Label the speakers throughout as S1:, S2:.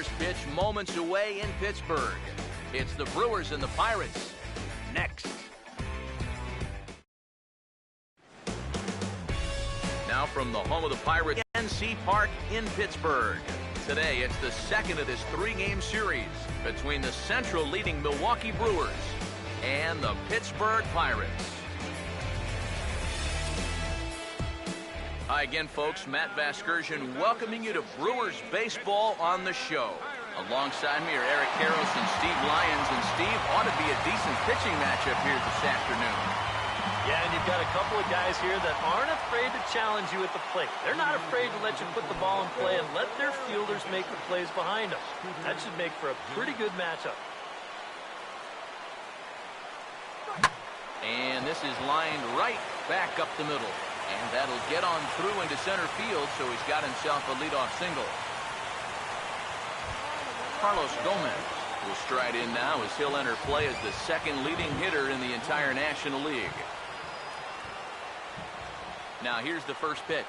S1: first pitch moments away in Pittsburgh. It's the Brewers and the Pirates next. Now from the home of the Pirates, NC Park in Pittsburgh. Today, it's the second of this three-game series between the Central leading Milwaukee Brewers and the Pittsburgh Pirates. Hi again, folks. Matt Vasgersian welcoming you to Brewers Baseball on the show. Alongside me are Eric Karros and Steve Lyons. And Steve, ought to be a decent pitching matchup here this afternoon.
S2: Yeah, and you've got a couple of guys here that aren't afraid to challenge you at the plate. They're not afraid to let you put the ball in play and let their fielders make the plays behind them. That should make for a pretty good matchup.
S1: And this is lined right back up the middle. And that'll get on through into center field, so he's got himself a leadoff single. Carlos Gomez will stride in now as he'll enter play as the second leading hitter in the entire National League. Now here's the first pitch.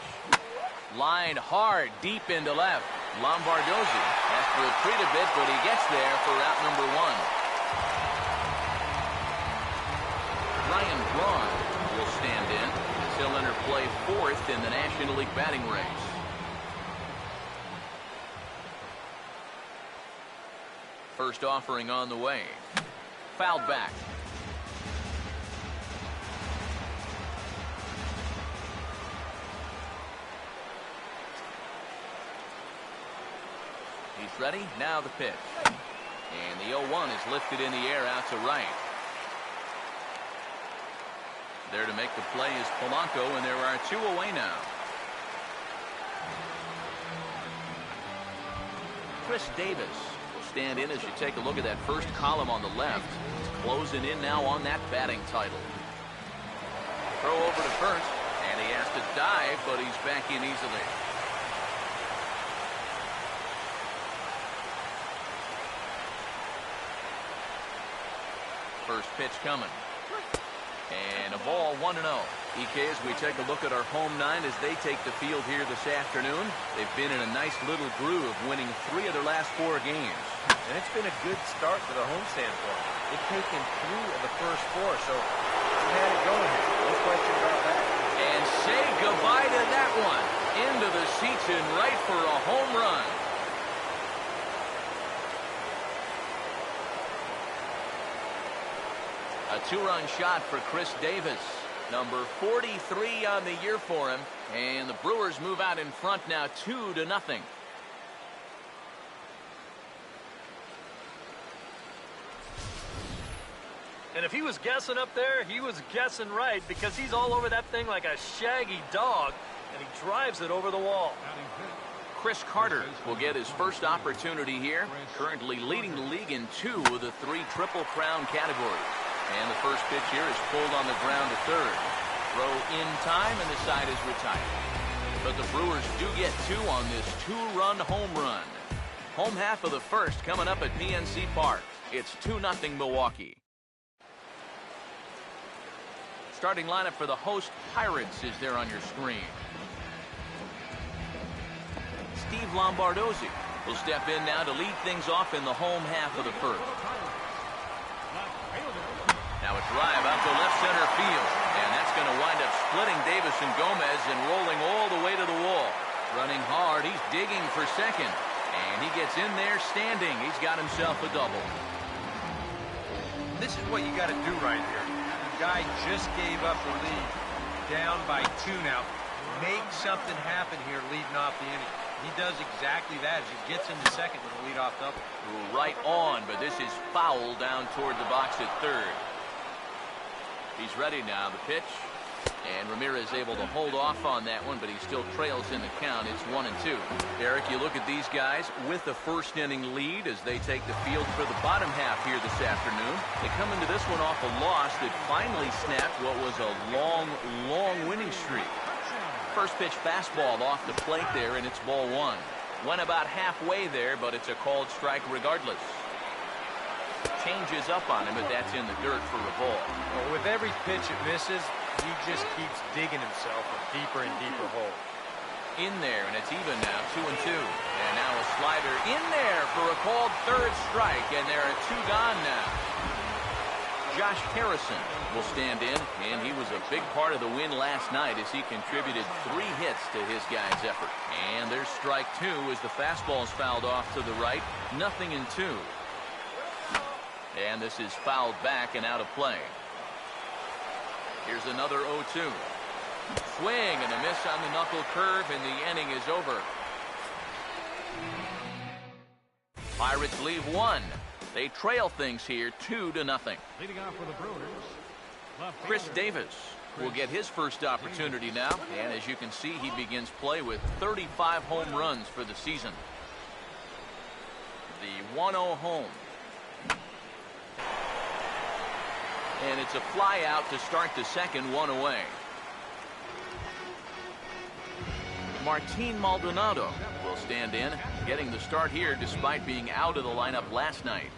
S1: Lined hard deep into left. Lombardozzi has to retreat a bit, but he gets there for out number one. Ryan Braun will stand in as he'll enter play fourth in the National League batting race. First offering on the way. Fouled back. He's ready. Now the pitch. And the 0-1 is lifted in the air out to right. There to make the play is Polanco, and there are two away now. Chris Davis will stand in as you take a look at that first column on the left. He's closing in now on that batting title. Throw over to first, and he has to dive, but he's back in easily. First pitch coming. And a ball 1-0. EK, as we take a look at our home nine as they take the field here this afternoon. They've been in a nice little groove, winning 3 of their last 4 games.
S3: And it's been a good start for the homestand for them. They've taken 3 of the first 4, so they've had it going here. No question about that.
S1: And say goodbye to that one. Into the seats and right for a home run. A 2-run shot for Chris Davis. Number 43 on the year for him. And the Brewers move out in front now 2-0.
S2: And if he was guessing up there, he was guessing right, because he's all over that thing like a shaggy dog, and he drives it over the wall.
S1: Chris Carter will get his first opportunity here, currently leading the league in 2 of the 3 Triple Crown categories. And the first pitch here is pulled on the ground to third. Throw in time, and the side is retired. But the Brewers do get 2 on this 2-run home run. Home half of the first coming up at PNC Park. It's 2-0 Milwaukee. Starting lineup for the host Pirates is there on your screen. Steve Lombardozzi will step in now to lead things off in the home half of the first. Now a drive out to left center field, and that's going to wind up splitting Davis and Gomez and rolling all the way to the wall. Running hard, he's digging for second, and he gets in there standing. He's got himself a double.
S3: This is what you got to do right here. The guy just gave up the lead, down by 2 now. Make something happen here leading off the inning. He does exactly that as he gets into second with a leadoff double.
S1: Right on, but this is foul down toward the box at third. He's ready now, the pitch. And Ramirez able to hold off on that one, but he still trails in the count. It's 1-2. Eric, you look at these guys with the first inning lead as they take the field for the bottom half here this afternoon. They come into this one off a loss that finally snapped what was a long winning streak. First pitch fastball off the plate there, and it's ball 1. Went about halfway there, but it's a called strike regardless. Changes up on him, but that's in the dirt for a ball.
S3: Well, with every pitch it misses, he just keeps digging himself a deeper and deeper hole.
S1: in there, and it's even now, 2-2. And now a slider in there for a called third strike, and there are 2 gone now. Josh Harrison will stand in, and he was a big part of the win last night as he contributed 3 hits to his guys' effort. And there's strike 2 as the fastball is fouled off to the right. 0-2. And this is fouled back and out of play. Here's another 0-2. Swing and a miss on the knuckle curve, and the inning is over. Pirates leave 1. They trail things here 2-0.
S4: Leading off for the Brewers,
S1: Chris Davis will get his first opportunity now, and as you can see, he begins play with 35 home runs for the season. The 1-0 home. And it's a fly out to start the second, 1 away. Martin Maldonado will stand in, getting the start here despite being out of the lineup last night.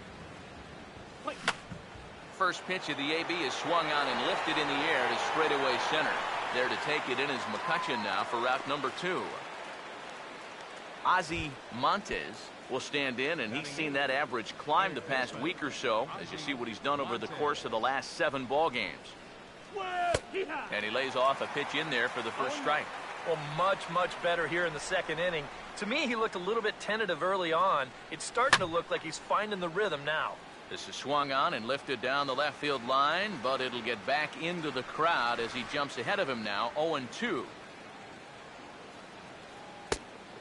S1: First pitch of the AB is swung on and lifted in the air to straightaway center. There to take it in is McCutchen now for route number 2. Ozzie Montes will stand in, and he's seen that average climb the past week or so as you see what he's done over the course of the last 7 ball games. And he lays off a pitch in there for the first strike.
S2: Well, much better here in the second inning. To me, he looked a little bit tentative early on. It's starting to look like he's finding the rhythm now.
S1: This is swung on and lifted down the left field line, but it'll get back into the crowd as he jumps ahead of him now, 0-2.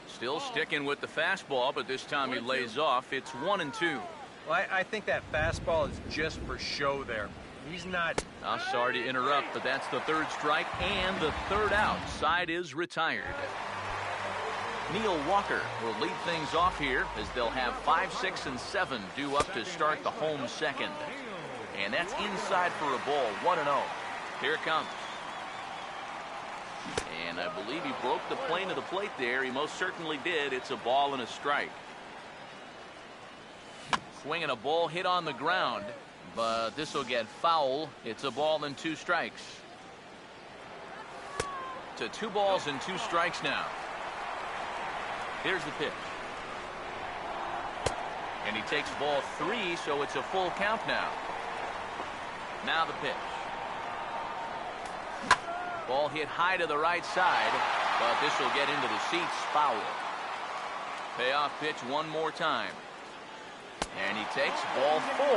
S1: Still sticking with the fastball, but this time he lays off. It's 1-2.
S3: Well, I think that fastball is just for show there. He's not.
S1: I'm sorry to interrupt, but that's the 3rd strike and the 3rd out. Side is retired. Neil Walker will lead things off here as they'll have 5, 6, and 7 due up to start the home second. And that's inside for a ball, 1-0. Here it comes. And I believe he broke the plane of the plate there. He most certainly did. It's a ball and a strike. Swinging a ball hit on the ground, but this will get foul. It's a ball and 2 strikes. To 2 balls and 2 strikes now. Here's the pitch. And he takes ball 3, so it's a full count now. Now the pitch. Ball hit high to the right side, but this will get into the seats, foul. Payoff pitch one more time. And he takes ball 4.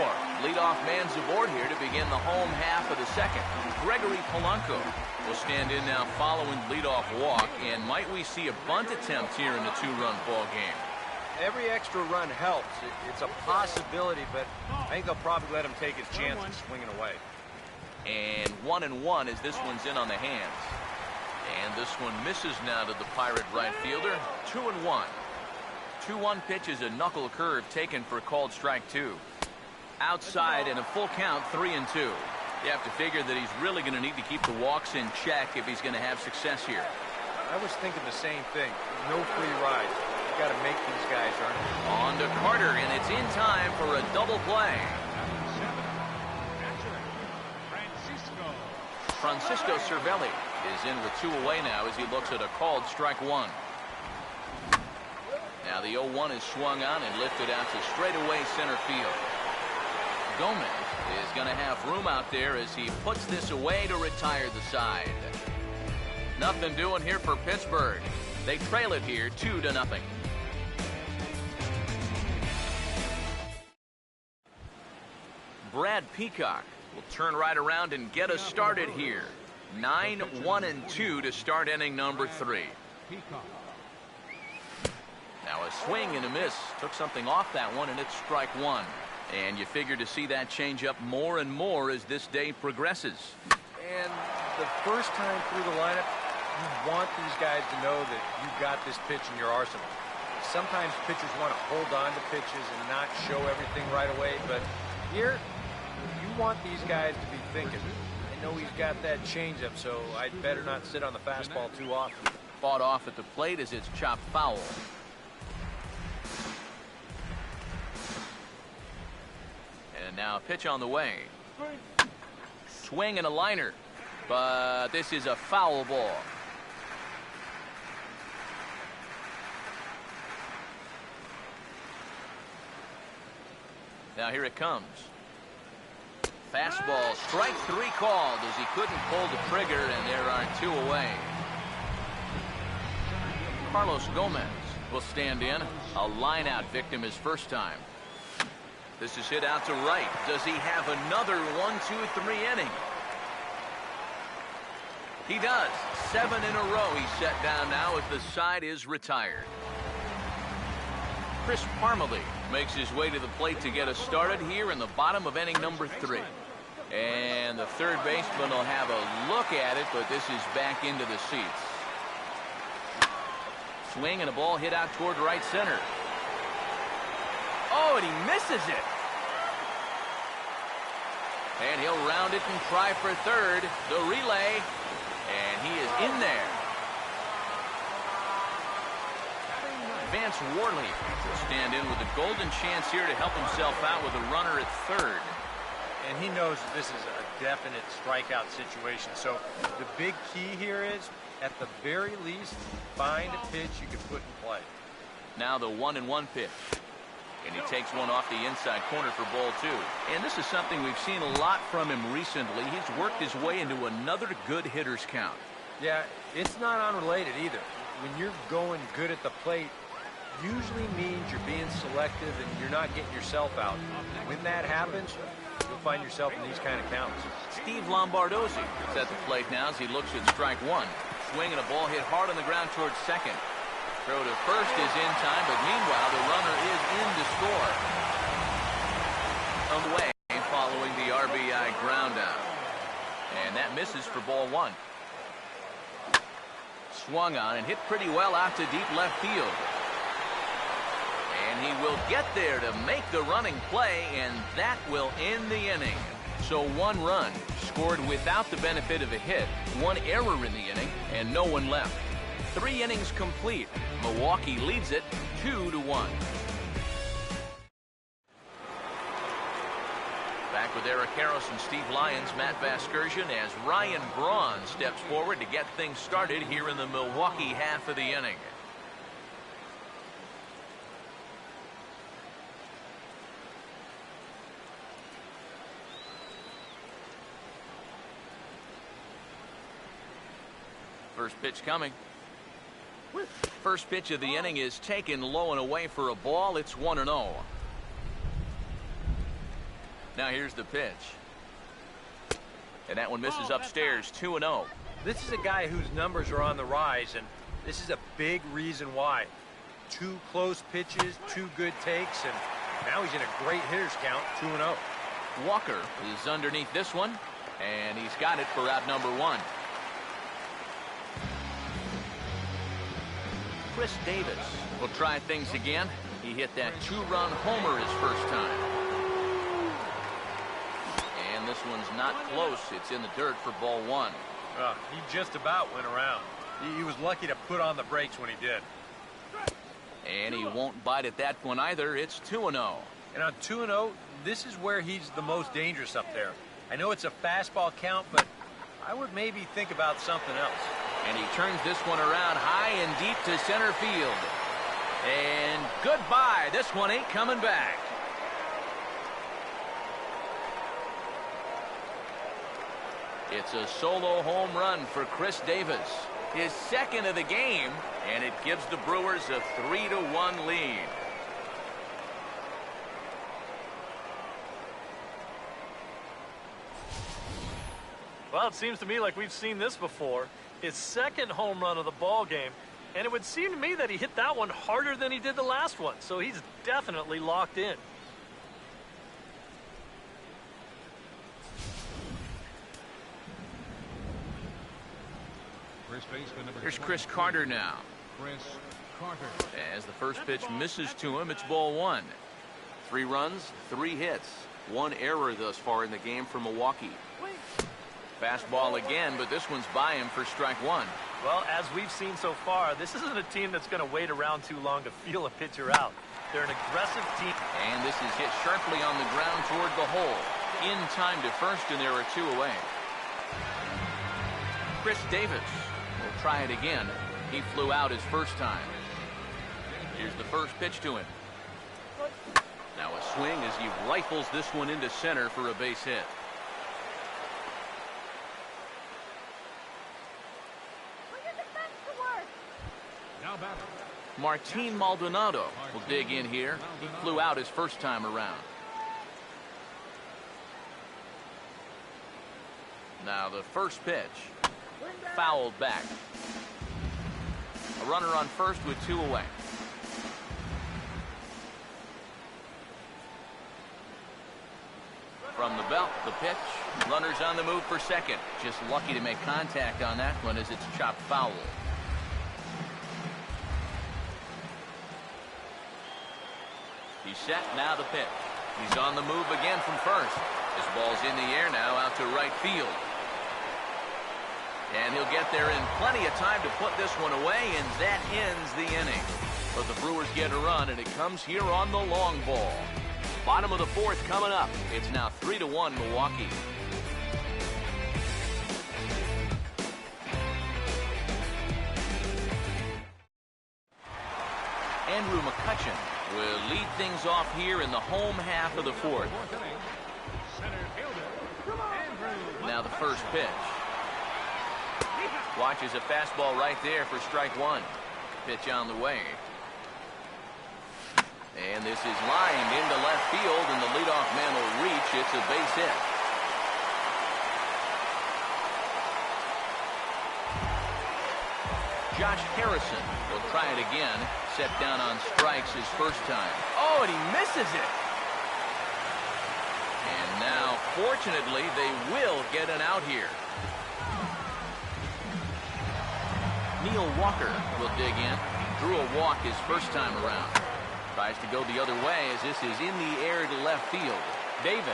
S1: Leadoff man's aboard here to begin the home half of the second. Gregory Polanco will stand in now following leadoff walk. And might we see a bunt attempt here in the 2-run ball game?
S3: Every extra run helps. It's a possibility, but I think they'll probably let him take his chances swinging away.
S1: And 1-1 as this one's in on the hands. And this one misses now to the Pirate right fielder. 2-1. 2-1 pitch is a knuckle curve taken for called strike 2. Outside and a full count, 3-2. You have to figure that he's really going to need to keep the walks in check if he's going to have success here.
S3: I was thinking the same thing. No free rides. You got to make these guys earn it.
S1: On to Carter, and it's in time for a double play. Francisco Cervelli is in with 2 away now as he looks at a called strike 1. Now the 0-1 is swung on and lifted out to straightaway center field. Gomez is going to have room out there as he puts this away to retire the side. Nothing doing here for Pittsburgh. They trail it here 2-0. Brad Peacock will turn right around and get us started here. 9-1-2 to start inning number 3. Now a swing and a miss. Took something off that one, and it's strike 1. And you figure to see that change up more and more as this day progresses.
S3: And the first time through the lineup, you want these guys to know that you've got this pitch in your arsenal. Sometimes pitchers want to hold on to pitches and not show everything right away, but here, you want these guys to be thinking. I know he's got that changeup, so I'd better not sit on the fastball too often.
S1: Fought off at the plate as it's chopped foul. And now a pitch on the way. Swing and a liner, but this is a foul ball. Now here it comes. Fastball, strike 3 called as he couldn't pull the trigger, and there are 2 away. Carlos Gomez will stand in. A line-out victim his first time. This is hit out to right. Does he have another 1-2-3 inning? He does. 7 in a row he's set down now as the side is retired. Chris Parmalee makes his way to the plate to get us started here in the bottom of inning number 3. And the third baseman will have a look at it, but this is back into the seats. Swing and a ball hit out toward right center. Oh, and he misses it. And he'll round it and try for third. The relay. And he is in there. Vance Worley will stand in with a golden chance here to help himself out with a runner at third.
S3: And he knows that this is a definite strikeout situation. So the big key here is, at the very least, find a pitch you can put in play.
S1: Now the 1-1 pitch. And he takes one off the inside corner for ball 2. And this is something we've seen a lot from him recently. He's worked his way into another good hitter's count.
S3: Yeah, it's not unrelated either. When you're going good at the plate, usually means you're being selective and you're not getting yourself out. When that happens, you'll find yourself in these kind of counts.
S1: Steve Lombardozzi is at the plate now as he looks at strike 1. Swing and a ball hit hard on the ground towards second. Throw to first is in time, but meanwhile the runner is in to score. Away following the RBI ground out. And that misses for ball 1. Swung on and hit pretty well out to deep left field. And he will get there to make the running play, and that will end the inning. So 1 run scored without the benefit of a hit, 1 error in the inning, and no one left. 3 innings complete. Milwaukee leads it 2-1. Back with Eric Harris and Steve Lyons, Matt Vasgersian, as Ryan Braun steps forward to get things started here in the Milwaukee half of the inning. First pitch coming. First pitch of the inning is taken low and away for a ball. It's 1-0. Now here's the pitch. And that one misses upstairs. 2-0.
S3: This is a guy whose numbers are on the rise, and this is a big reason why. 2 close pitches, 2 good takes, and now he's in a great hitter's count, 2-0.
S1: Walker is underneath this one, and he's got it for out number 1. Chris Davis will try things again. He hit that 2-run homer his first time. And this one's not close. It's in the dirt for ball 1.
S3: He just about went around. He was lucky to put on the brakes when he did.
S1: And he won't bite at that one either. It's 2-0.
S3: And on 2-0, this is where he's the most dangerous up there. I know it's a fastball count, but I would maybe think about something else.
S1: And he turns this one around high and deep to center field. And goodbye. This one ain't coming back. It's a solo home run for Chris Davis. His second of the game, and it gives the Brewers a 3-1 lead.
S2: Well, it seems to me like we've seen this before. His second home run of the ball game, and it would seem to me that he hit that one harder than he did the last one, so he's definitely locked in.
S1: Here's Chris Carter now. As the first pitch misses to him, it's ball 1. 3 runs, 3 hits, 1 error thus far in the game for Milwaukee. Fastball again, but this one's by him for strike 1.
S2: Well, as we've seen so far, this isn't a team that's going to wait around too long to feel a pitcher out. They're an aggressive team.
S1: And this is hit sharply on the ground toward the hole. In time to first, and there are 2 away. Chris Davis will try it again. He flew out his first time. Here's the first pitch to him. Now a swing as he rifles this one into center for a base hit.
S4: Now batter.
S1: Martin Maldonado will dig in here. He flew out his first time around. Now the first pitch. Fouled back. A runner on first with 2 away. From the belt, the pitch. Runners on the move for second. Just lucky to make contact on that one as it's chopped foul. He's set, now the pitch. He's on the move again from first. This ball's in the air now out to right field. And he'll get there in plenty of time to put this one away, and that ends the inning. But the Brewers get a run, and it comes here on the long ball. Bottom of the fourth coming up. It's now 3-1 Milwaukee. Andrew McCutchen will lead things off here in the home half of the fourth. Now the first pitch. Watches a fastball right there for strike one. Pitch on the way. And this is lined into left field, and the leadoff man will reach. It's a base hit. Josh Harrison will try it again. Set down on strikes his first time. Oh, and he misses it. And now, fortunately, they will get an out here. Neil Walker will dig in. Drew a walk his first time around. Tries to go the other way as this is in the air to left field. Davis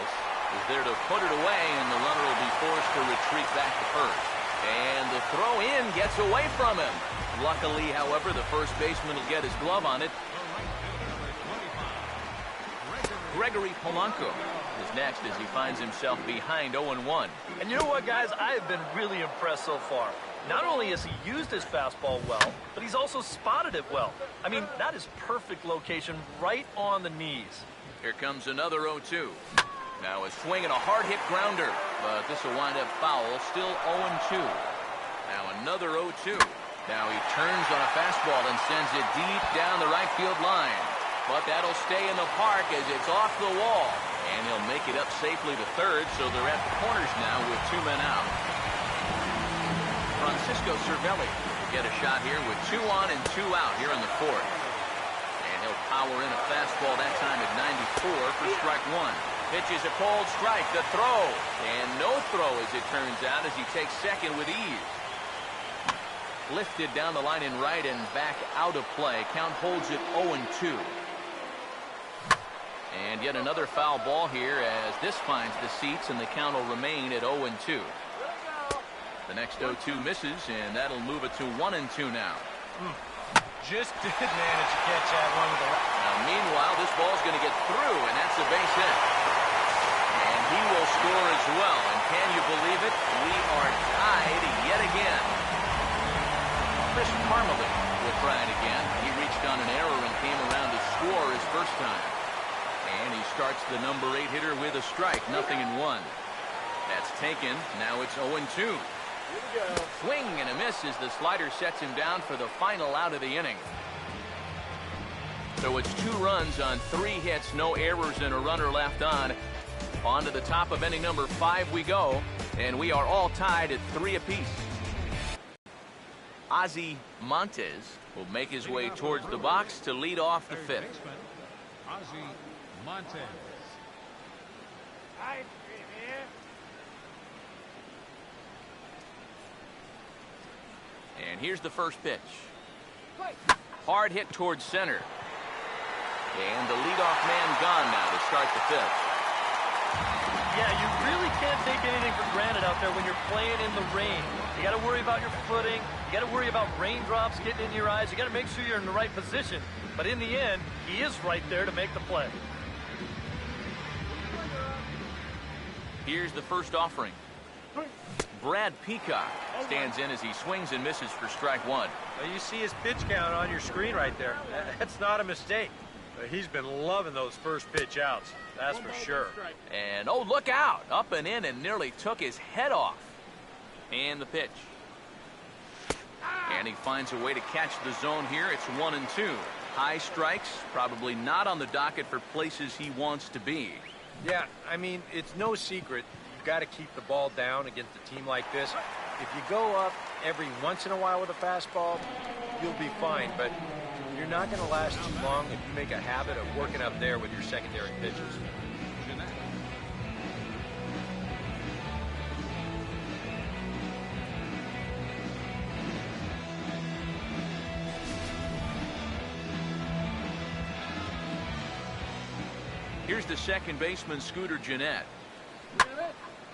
S1: is there to put it away, and the runner will be forced to retreat back to first. And the throw in gets away from him. Luckily, however, the first baseman will get his glove on it. Gregory Polanco is next as he finds himself behind 0-1.
S2: And you know what, guys? I have been really impressed so far. Not only has he used his fastball well, but he's also spotted it well. I mean, that is perfect location right on the knees.
S1: Here comes another 0-2. Now a swing and a hard hit grounder, but this will wind up foul. Still 0-2. Now another 0-2. Now he turns on a fastball and sends it deep down the right field line. But that'll stay in the park as it's off the wall. And he'll make it up safely to third, so they're at the corners now with 2 men out. Francisco Cervelli will get a shot here with 2 on and 2 out here in the fourth. And he'll power in a fastball that time at 94 for strike one. Pitches a cold strike, the throw. And no throw as it turns out as he takes second with ease. Lifted down the line in right and back out of play. Count holds it 0-2. And yet another foul ball here as this finds the seats, and the count will remain at 0-2. The next 0-2 misses, and that'll move it to 1-2 now.
S3: Just did manage to catch that one with the left.
S1: Now, meanwhile, this ball's going to get through, and that's a base hit. And he will score as well. And can you believe it? We are tied yet again. Chris Parmelee will try it again. He reached on an error and came around to score his first time. And he starts the number 8 hitter with a strike, 0-1. That's taken. Now it's 0-2. Swing and a miss as the slider sets him down for the final out of the inning. So it's 2 runs on 3 hits, no errors, and a runner left on. On to the top of inning number 5 we go, and we are all tied at 3 apiece. Ozzie Montes will make his way towards the box to lead off the 5th.
S4: Ozzie Montes.
S1: And here's the first pitch. Hard hit towards center. And the leadoff man gone now to start the 5th.
S2: Yeah, you really can't take anything for granted out there when you're playing in the rain. You got to worry about your footing. You got to worry about raindrops getting in your eyes. You got to make sure you're in the right position. But in the end, he is right there to make the play.
S1: Here's the first offering. Brad Peacock stands in as he swings and misses for strike one.
S3: Well, you see his pitch count on your screen right there. That's not a mistake. He's been loving those first pitch outs, that's for sure.
S1: And, oh, look out. Up and in and nearly took his head off. And the pitch. And he finds a way to catch the zone here. It's 1-2. High strikes, probably not on the docket for places he wants to be.
S3: Yeah, I mean, it's no secret. You've got to keep the ball down against a team like this. If you go up every once in a while with a fastball, you'll be fine. But you're not going to last too long if you make a habit of working up there with your secondary pitches.
S1: Here's the second baseman, Scooter Gennett.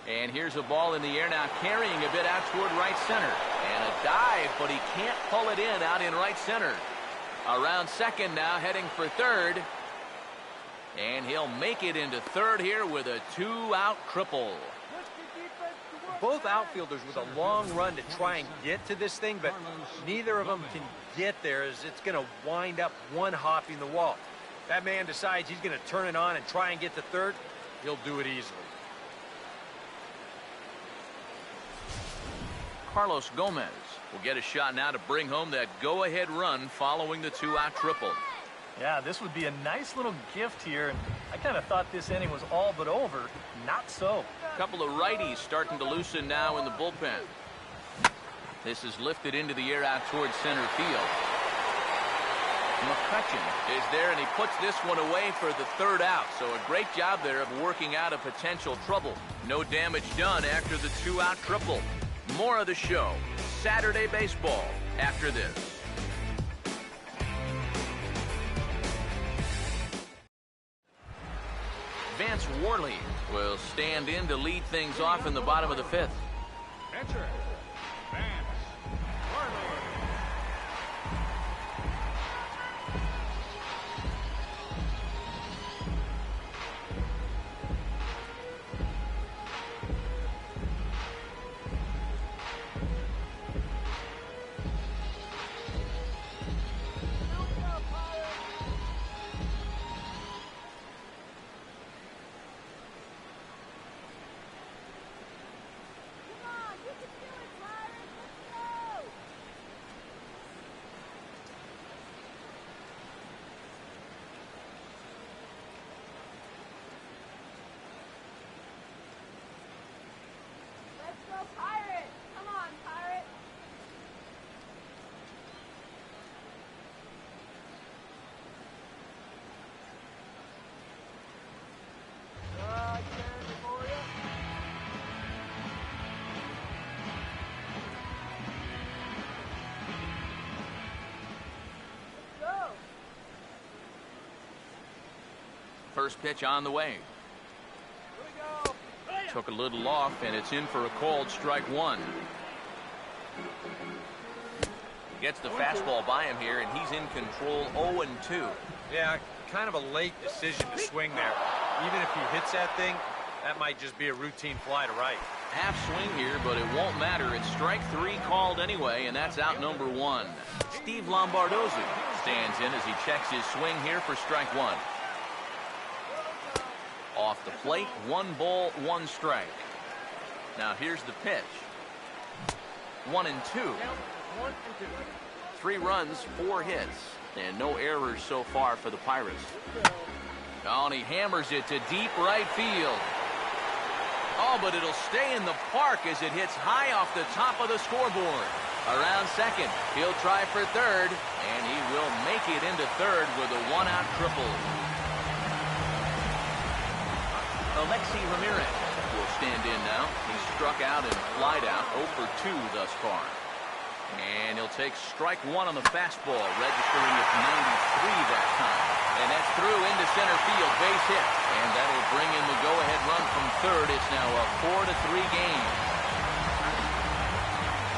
S1: And here's a ball in the air now, carrying a bit out toward right center. And a dive, but he can't pull it in out in right center. Around second now, heading for third. And he'll make it into third here with a 2-out triple.
S3: Both outfielders with a long run to try and get to this thing, but neither of them can get there as it's going to wind up one hopping the wall. That man decides he's going to turn it on and try and get to third, he'll do it easily.
S1: Carlos Gomez will get a shot now to bring home that go-ahead run following the 2-out triple.
S2: Yeah, this would be a nice little gift here, and I kind of thought this inning was all but over. Not so.
S1: A couple of righties starting to loosen now in the bullpen. This is lifted into the air out towards center field. McCutchen is there, and he puts this one away for the third out. So a great job there of working out a potential trouble. No damage done after the 2-out triple. More of the show, Saturday Baseball, after this. Vance Worley will stand in to lead things off in the bottom of the fifth.
S4: Pitcher, Vance Worley.
S1: First pitch on the way. Took a little off, and it's in for a called strike one. Gets the fastball by him here, and he's in control 0-2.
S3: Yeah, kind of a late decision to swing there. Even if he hits that thing, that might just be a routine fly to right.
S1: Half swing here, but it won't matter. It's strike three called anyway, and that's out number one. Steve Lombardozzi stands in as he checks his swing here for strike one. Off the plate, 1 ball, 1 strike. Now here's the pitch. 1-2. 3 runs, 4 hits, and no errors so far for the Pirates. Oh, and he hammers it to deep right field. Oh, but it'll stay in the park as it hits high off the top of the scoreboard. Around second, he'll try for third, and he will make it into third with a 1-out triple. Alexi Ramirez will stand in now. He's struck out and flied out 0 for 2 thus far. And he'll take strike one on the fastball, registering at 93 that time. And that's through into center field, base hit. And that'll bring in the go-ahead run from third. It's now a 4-3 game.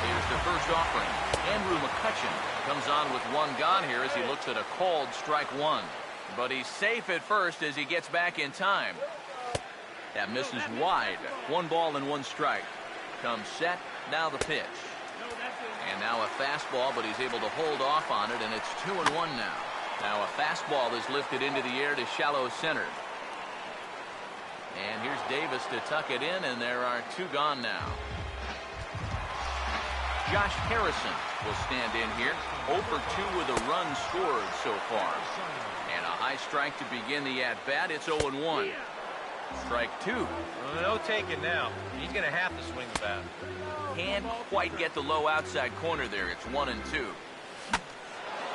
S1: Here's the first offering. Andrew McCutchen comes on with 1 gone here as he looks at a called strike one. But he's safe at first as he gets back in time. That misses wide. 1 ball and 1 strike. Comes set. Now the pitch. And now a fastball, but he's able to hold off on it, and it's 2-1 now. Now a fastball is lifted into the air to shallow center. And here's Davis to tuck it in, and there are 2 gone now. Josh Harrison will stand in here. 0 for 2 with a run scored so far. And a high strike to begin the at-bat. It's 0-1. Strike 2.
S3: Well, no taking now. He's going to have to swing the bat.
S1: Can't quite get the low outside corner there. It's 1-2.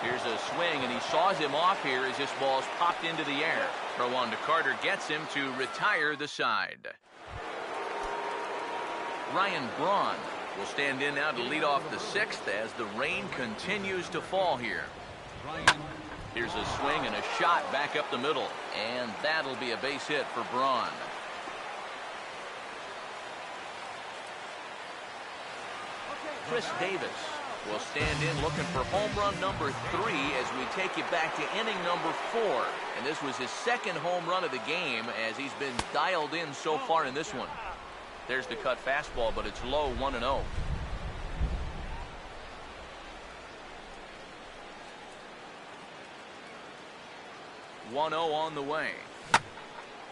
S1: Here's a swing, and he saws him off here as this ball's popped into the air. Throw on to Carter gets him to retire the side. Ryan Braun will stand in now to lead off the 6th as the rain continues to fall here. Here's a swing and a shot back up the middle, and that'll be a base hit for Braun. Chris Davis will stand in looking for home run number 3 as we take you back to inning number 4. And this was his 2nd home run of the game as he's been dialed in so far in this one. There's the cut fastball, but it's low, 1-0. On the way.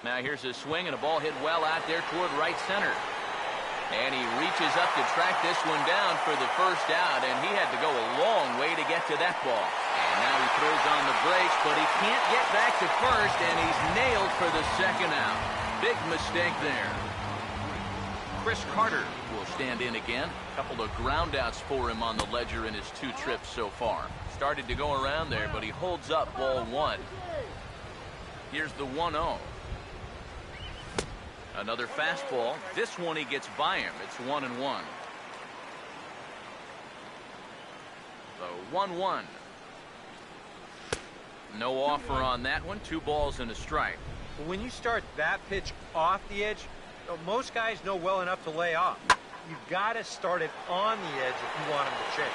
S1: Now here's a swing and a ball hit well out there toward right center. And he reaches up to track this one down for the first out, and he had to go a long way to get to that ball. And now he throws on the brakes, but he can't get back to first, and he's nailed for the 2nd out. Big mistake there. Chris Carter will stand in again. A couple of ground outs for him on the ledger in his 2 trips so far. Started to go around there, but he holds up ball 1. Here's the 1-0. Another fastball. This one he gets by him. It's 1-1. The 1-1. No offer on that one. 2 balls and a strike.
S3: When you start that pitch off the edge, most guys know well enough to lay off. You've got to start it on the edge if you want him to chase.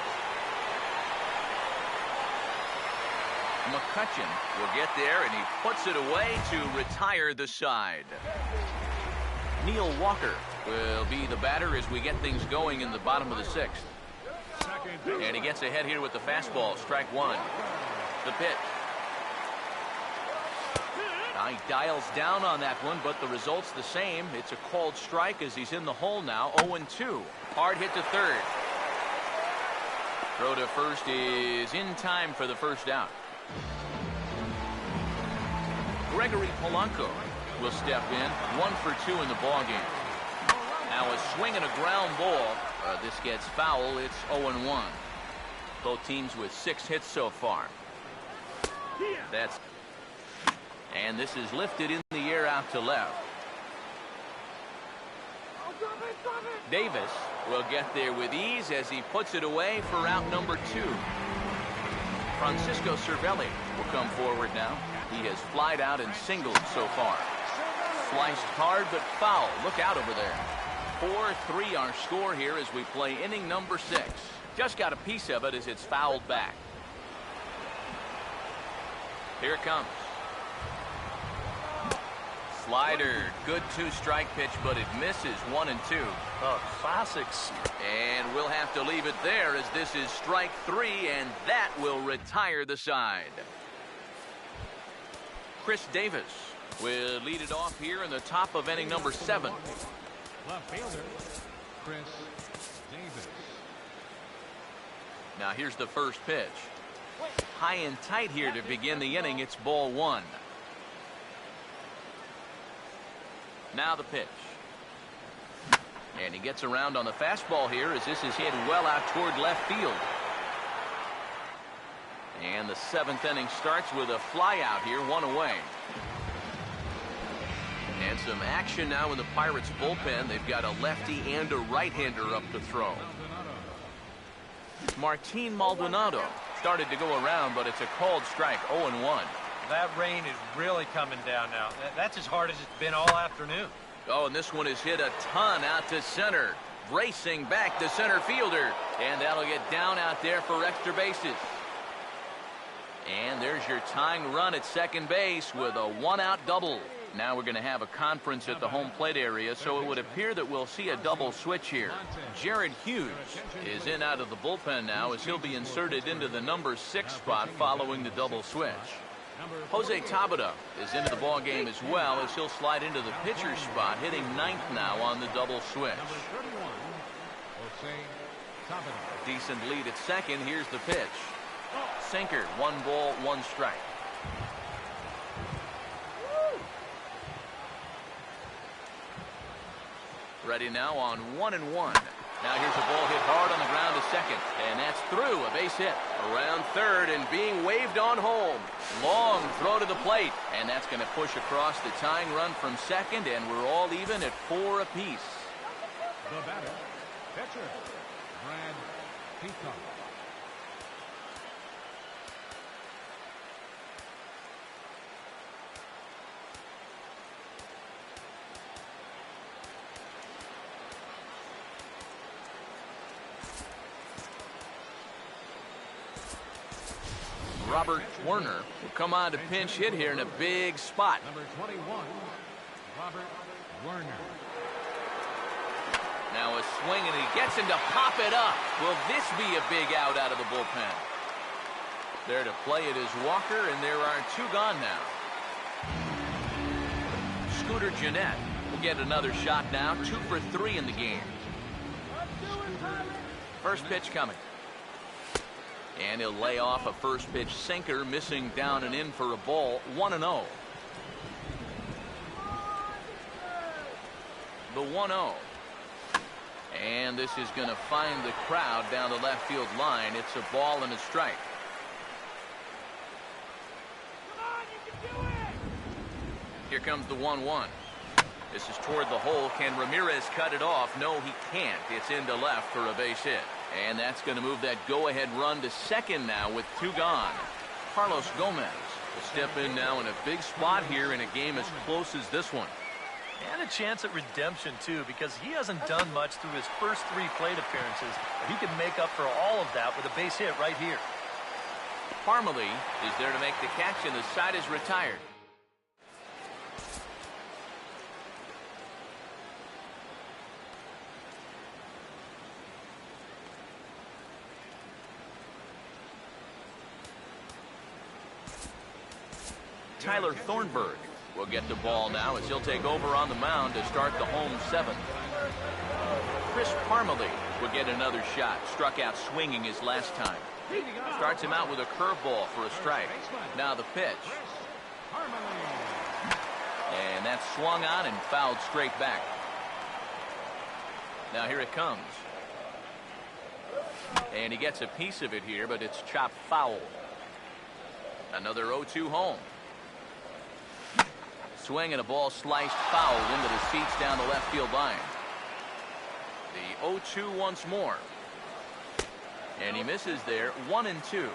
S1: McCutcheon will get there, and he puts it away to retire the side. Neil Walker will be the batter as we get things going in the bottom of the 6th. And he gets ahead here with the fastball. Strike 1. The pitch. He dials down on that one, but the result's the same. It's a called strike as he's in the hole now. 0-2. Hard hit to third. Throw to first is in time for the first out. Gregory Polanco will step in. 1 for 2 in the ball game. Now a swing and a ground ball. This gets foul. It's 0-1. Both teams with 6 hits so far. And this is lifted in the air out to left. Davis will get there with ease as he puts it away for out number 2. Francisco Cervelli will come forward now. He has flied out and singled so far. Sliced hard but foul. Look out over there. 4-3 our score here as we play inning number 6. Just got a piece of it as it's fouled back. Here it comes. Slider. Good 2-strike pitch, but it misses. 1-2.
S2: Oh, classics.
S1: And we'll have to leave it there as this is strike 3, and that will retire the side. Chris Davis will lead it off here in the top of inning number 7.
S4: Left fielder, Chris Davis.
S1: Now here's the first pitch. High and tight here to begin the inning. It's ball 1. Now the pitch. And he gets around on the fastball here as this is hit well out toward left field. And the 7th inning starts with a fly out here, 1 away. And some action now in the Pirates bullpen. They've got a lefty and a right-hander up to throw. Martin Maldonado started to go around, but it's a called strike, 0-1.
S3: That rain is really coming down now. That's as hard as it's been all afternoon.
S1: Oh, and this one is hit a ton out to center. Racing back the center fielder. And that'll get down out there for extra bases. And there's your tying run at second base with a 1-out double. Now we're going to have a conference at the home plate area, so it would appear that we'll see a double switch here. Jared Hughes is in out of the bullpen now as he'll be inserted into the number 6 spot following the double switch. Jose Tabata is into the ball game as well as he'll slide into the pitcher's spot, hitting 9th now on the double switch. Decent lead at second. Here's the pitch. Sinker, 1 ball, 1 strike. Ready now on 1-1. Now here's a ball hit hard on the ground to second, and that's through. A base hit around third and being waved on home. Long throw to the plate, and that's going to push across the tying run from second, and we're all even at 4 apiece.
S4: The batter, pitcher, Brad Peacock.
S1: Robert Werner will come on to pinch hit here in a big spot.
S4: Number 21, Robert Werner.
S1: Now a swing, and he gets him to pop it up. Will this be a big out of the bullpen? There to play it is Walker, and there are 2 gone now. Scooter Gennett will get another shot now. 2 for 3 in the game. First pitch coming. And he'll lay off a first pitch sinker, missing down and in for a ball. 1-0. The 1-0. And this is going to find the crowd down the left field line. It's a ball and a strike. Here comes the 1-1. This is toward the hole. Can Ramirez cut it off? No, he can't. It's into left for a base hit. And that's going to move that go-ahead run to second now with 2 gone. Carlos Gomez will step in now in a big spot here in a game as close as this one.
S2: And a chance at redemption, too, because he hasn't done much through his first 3 plate appearances. But he can make up for all of that with a base hit right here.
S1: Parmalee is there to make the catch, and the side is retired. Tyler Thornburg will get the ball now as he'll take over on the mound to start the home 7th. Chris Parmalee will get another shot. Struck out swinging his last time. Starts him out with a curveball for a strike. Now the pitch. And that's swung on and fouled straight back. Now here it comes. And he gets a piece of it here, but it's chopped foul. Another 0-2 home. Swing and a ball sliced foul into the seats down the left field line. The 0-2 once more. And he misses there. 1-2.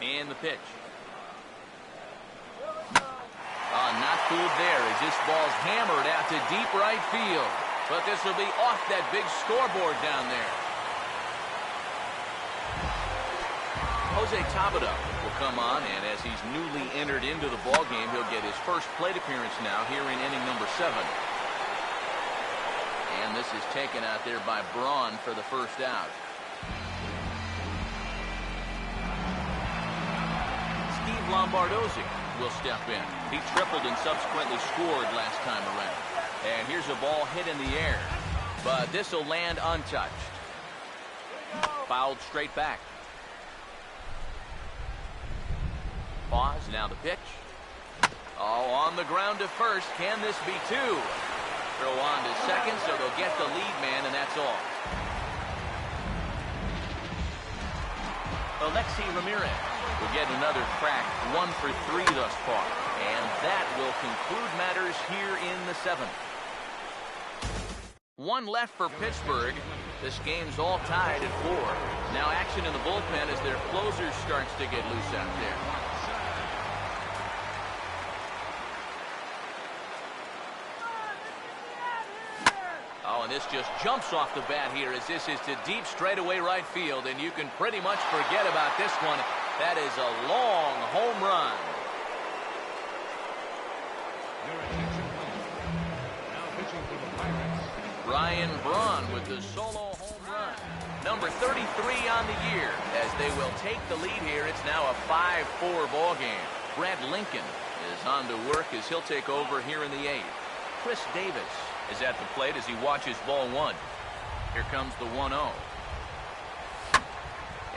S1: And the pitch. Not fooled there as this ball's hammered out to deep right field. But this will be off that big scoreboard down there. Jose Tabata will come on, and as he's newly entered into the ballgame, he'll get his first plate appearance now here in inning number 7. And this is taken out there by Braun for the first out. Steve Lombardozzi will step in. He tripled and subsequently scored last time around. And here's a ball hit in the air, but this will land untouched. Fouled straight back. Pause, now the pitch. Oh, on the ground to first. Can this be 2? Throw on to second, so they'll get the lead man, and that's all. Alexi Ramirez will get another crack. 1 for 3 thus far. And that will conclude matters here in the 7th. 1 left for Pittsburgh. This game's all tied at 4. Now action in the bullpen as their closer starts to get loose out there. Oh, and this just jumps off the bat here as this is to deep straightaway right field, and you can pretty much forget about this one. That is a long home run. Ryan Braun with the solo home run. Number 33 on the year. As they will take the lead here, it's now a 5-4 ball game. Brad Lincoln is on to work as he'll take over here in the 8th. Chris Davis is at the plate as he watches ball 1. Here comes the 1-0.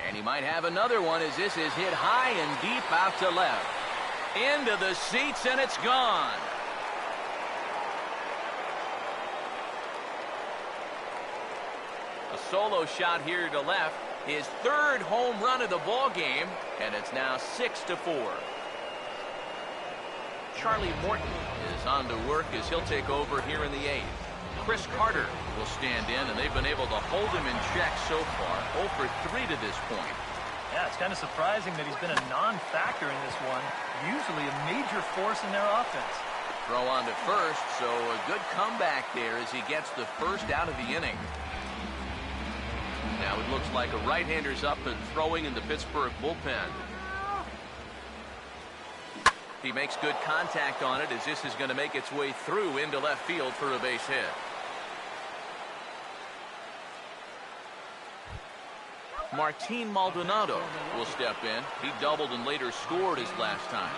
S1: And he might have another one as this is hit high and deep out to left. Into the seats, and it's gone. A solo shot here to left. His 3rd home run of the ball game, and it's now 6-4. Charlie Morton is on to work as he'll take over here in the 8th. Chris Carter will stand in, and they've been able to hold him in check so far. 0 for 3 to this point.
S2: Yeah, it's kind of surprising that he's been a non-factor in this one. Usually a major force in their offense.
S1: Throw on to first, so a good comeback there as he gets the first out of the inning. Now it looks like a right-hander's up and throwing in the Pittsburgh bullpen. He makes good contact on it as this is going to make its way through into left field for a base hit. Martin Maldonado will step in. He doubled and later scored his last time.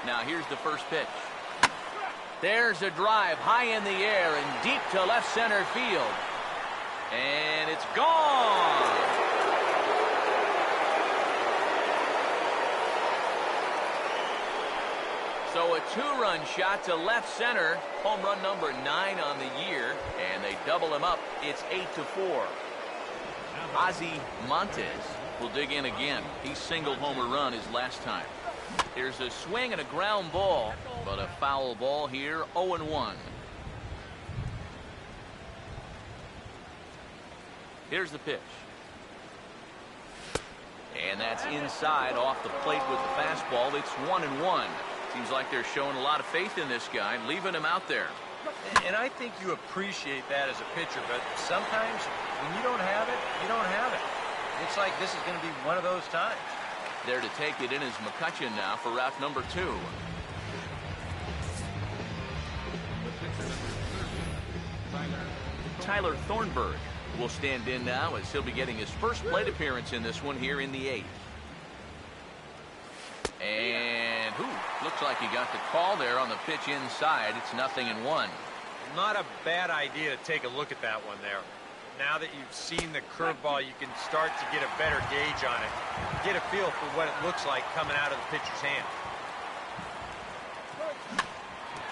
S1: Now here's the first pitch. There's a drive high in the air and deep to left center field. And it's gone. So a 2-run shot to left center. Home run number 9 on the year. And they double him up. It's 8-4. Ozzie Montes will dig in again. He singled homer run his last time. Here's a swing and a ground ball, but a foul ball here, 0-1. Here's the pitch. And that's inside off the plate with the fastball. It's 1-1. Seems like they're showing a lot of faith in this guy, leaving him out there.
S3: And I think you appreciate that as a pitcher, but sometimes when you don't have it, you don't have it. Looks like this is going to be one of those times.
S1: There to take it in is McCutchen now for route number 2. Tyler Thornburg will stand in now as he'll be getting his first plate appearance in this one here in the 8th. And looks like he got the call there on the pitch inside. It's 0-1.
S3: Not a bad idea to take a look at that one there. Now that you've seen the curveball, you can start to get a better gauge on it. Get a feel for what it looks like coming out of the pitcher's hand.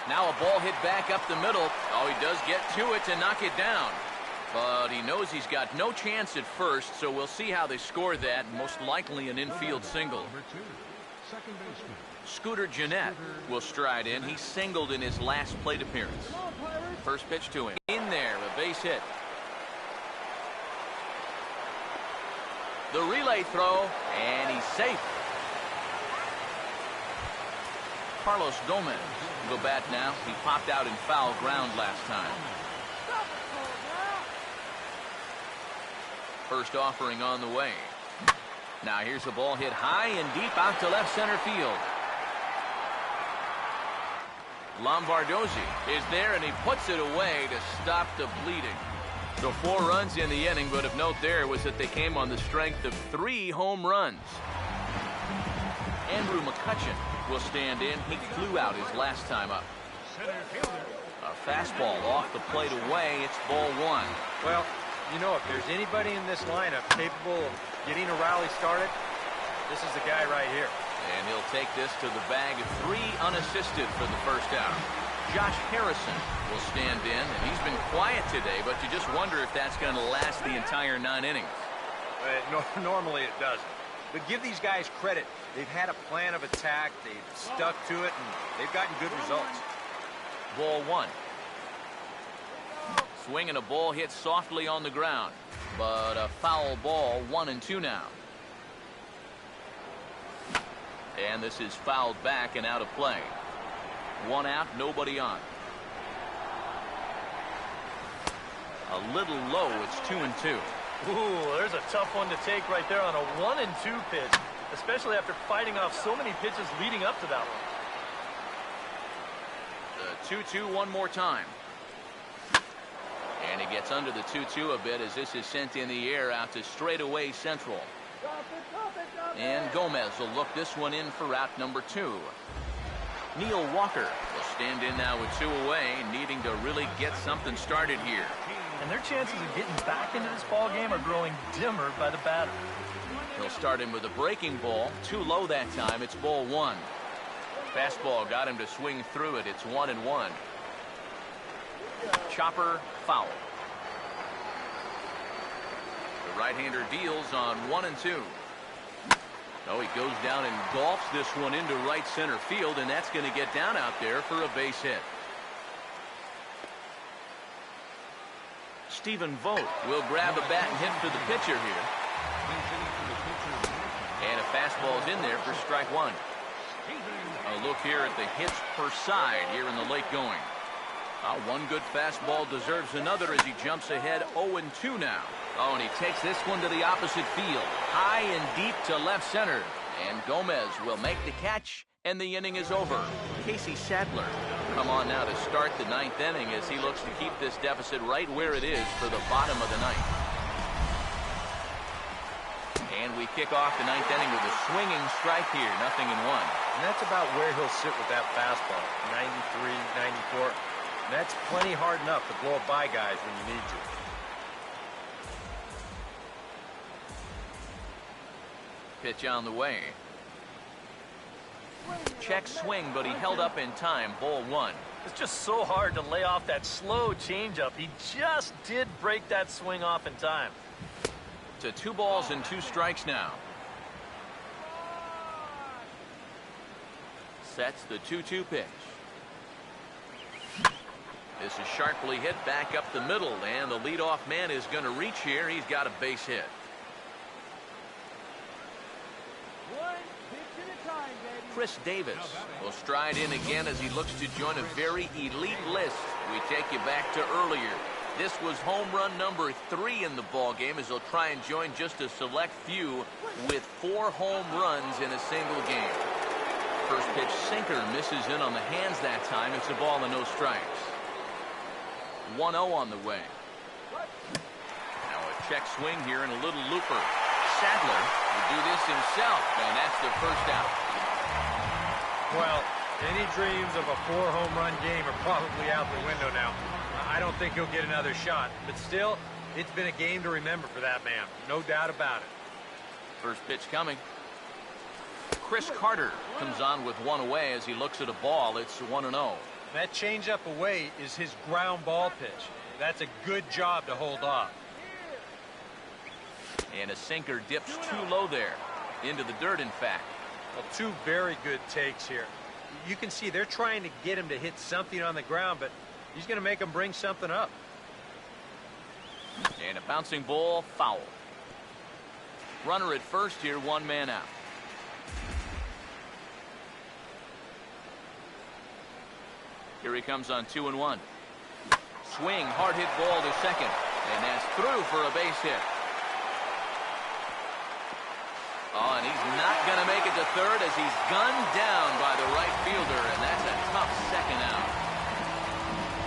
S1: Now a ball hit back up the middle. Oh, he does get to it to knock it down. But he knows he's got no chance at first, so we'll see how they score that. Most likely an infield single.
S4: Second baseman.
S1: Scooter Gennett will stride in. He singled in his last plate appearance. First pitch to him. In there, a base hit. The relay throw, and he's safe. Carlos Gomez will go bat now. He popped out in foul ground last time. First offering on the way. Now here's a ball hit high and deep out to left center field. Lombardozzi is there, and he puts it away to stop the bleeding. So 4 runs in the inning, but of note there was that they came on the strength of 3 home runs. Andrew McCutchen will stand in. He flew out his last time up. A fastball off the plate away. It's ball 1.
S3: Well, you know, if there's anybody in this lineup capable of getting a rally started, this is the guy right here.
S1: And he'll take this to the bag of 3 unassisted for the first out. Josh Harrison will stand in, and he's been quiet today, but you just wonder if that's going to last the entire 9 innings.
S3: Normally it doesn't. But give these guys credit. They've had a plan of attack, they've stuck to it, and they've gotten good results.
S1: Ball 1. Swing and a ball hit softly on the ground, but a foul ball, 1-2 now. And this is fouled back and out of play. 1 out, nobody on. A little low, it's 2-2.
S2: Ooh, there's a tough one to take right there on a 1-2 pitch, especially after fighting off so many pitches leading up to that one.
S1: The 2-2 one more time. And he gets under the 2-2 a bit as this is sent in the air out to straightaway central. And Gomez will look this one in for out number 2. Neil Walker will stand in now with 2 away, needing to really get something started here.
S2: And their chances of getting back into this ball game are growing dimmer by the batter.
S1: He'll start him with a breaking ball. Too low that time. It's ball 1. Fastball got him to swing through it. It's 1-1. Chopper foul. The right-hander deals on 1-2. Oh, he goes down and golfs this one into right center field, and that's going to get down out there for a base hit. Stephen Vogt will grab a bat and hit for the pitcher here. And a fastball's in there for strike 1. A look here at the hits per side here in the late going. One good fastball deserves another as he jumps ahead 0-2 now. Oh, and he takes this one to the opposite field. High and deep to left center. And Gomez will make the catch, and the inning is over. Casey Sadler will come on now to start the 9th inning as he looks to keep this deficit right where it is for the bottom of the 9th. And we kick off the 9th inning with a swinging strike here, 0-1.
S3: And that's about where he'll sit with that fastball, 93, 94. And that's plenty hard enough to blow it by guys when you need to.
S1: Pitch on the way. Check swing, but he held up in time. Ball 1.
S2: It's just so hard to lay off that slow changeup. He just did break that swing off in time.
S1: To 2 balls and 2 strikes now. Sets the 2-2 pitch. This is sharply hit back up the middle, and the leadoff man is going to reach here. He's got a base hit. Chris Davis will stride in again as he looks to join a very elite list. We take you back to earlier. This was home run number 3 in the ball game as he'll try and join just a select few with 4 home runs in a single game. First pitch sinker misses in on the hands that time. It's a ball and no strikes. 1-0 on the way. Now a check swing here and a little looper. Sadler will do this himself, and that's the first out.
S3: Well, any dreams of a 4 home run game are probably out the window now. I don't think he'll get another shot, but still, it's been a game to remember for that man. No doubt about it.
S1: First pitch coming. Chris Carter comes on with 1 away as he looks at a ball. It's 1-0.
S3: That changeup away is his ground ball pitch. That's a good job to hold off.
S1: And a sinker dips too low there. Into the dirt, in fact.
S3: Well, 2 very good takes here. You can see they're trying to get him to hit something on the ground, but he's going to make him bring something up.
S1: And a bouncing ball, foul. Runner at first here, 1 man out. Here he comes on 2-1. Swing, hard hit ball to second. And that's through for a base hit. Oh, and he's not going to make it to third as he's gunned down by the right fielder, and that's a tough second out.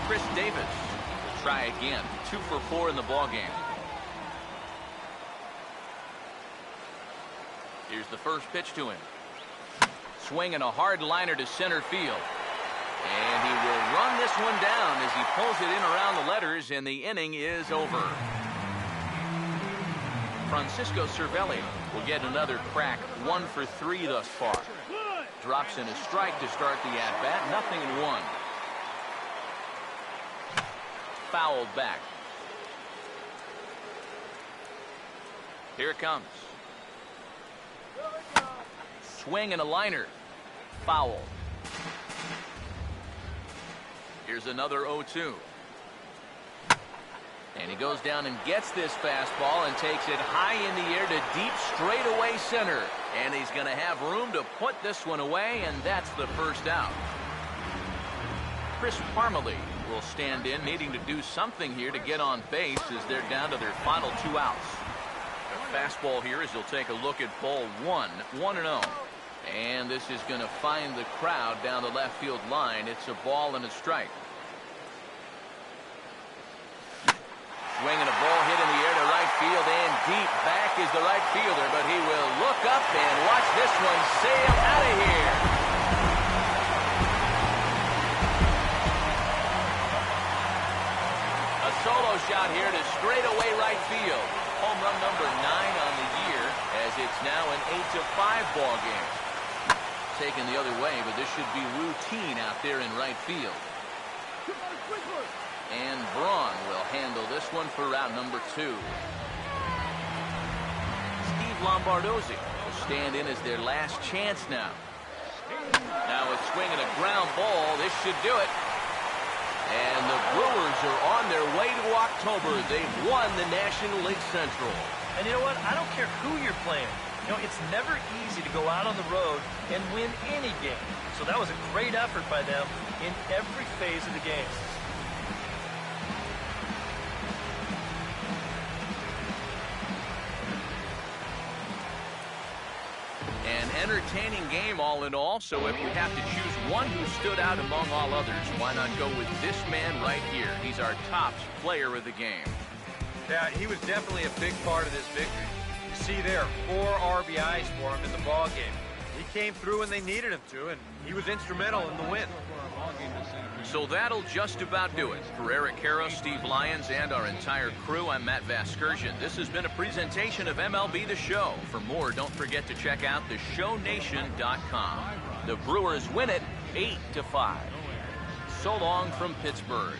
S1: Chris Davis will try again. 2 for 4 in the ballgame. Here's the first pitch to him. Swinging a hard liner to center field. And he will run this one down as he pulls it in around the letters, and the inning is over. Francisco Cervelli will get another crack. 1 for 3 thus far. Drops in a strike to start the at-bat. 0-1. Fouled back. Here it comes. Swing and a liner. Foul. Here's another 0-2. And he goes down and gets this fastball and takes it high in the air to deep straightaway center. And he's going to have room to put this one away, and that's the first out. Chris Parmalee will stand in, needing to do something here to get on base as they're down to their final 2 outs. A fastball here as he'll take a look at ball 1, 1-0. And this is going to find the crowd down the left field line. It's a ball and a strike. Swinging a ball hit in the air to right field and deep. Back is the right fielder, but he will look up and watch this one sail out of here. A solo shot here to straightaway right field. Home run number 9 on the year, as it's now an 8-5 ball game. Taken the other way, but this should be routine out there in right field. And Braun will handle this one for route number 2. Steve Lombardozzi will stand in as their last chance now. Now a swing and a ground ball. This should do it. And the Brewers are on their way to October. They've won the National League Central.
S2: And you know what? I don't care who you're playing. You know, it's never easy to go out on the road and win any game. So that was a great effort by them in every phase of the game.
S1: An entertaining game all in all, so if we have to choose one who stood out among all others, why not go with this man right here? He's our top player of the game.
S3: Yeah, he was definitely a big part of this victory. You see there, 4 RBIs for him in the ball game. He came through when they needed him to, and he was instrumental in the win.
S1: So that'll just about do it. For Eric Harrow, Steve Lyons, and our entire crew, I'm Matt Vasgersian. This has been a presentation of MLB The Show. For more, don't forget to check out theshownation.com. The Brewers win it 8-5. So long from Pittsburgh.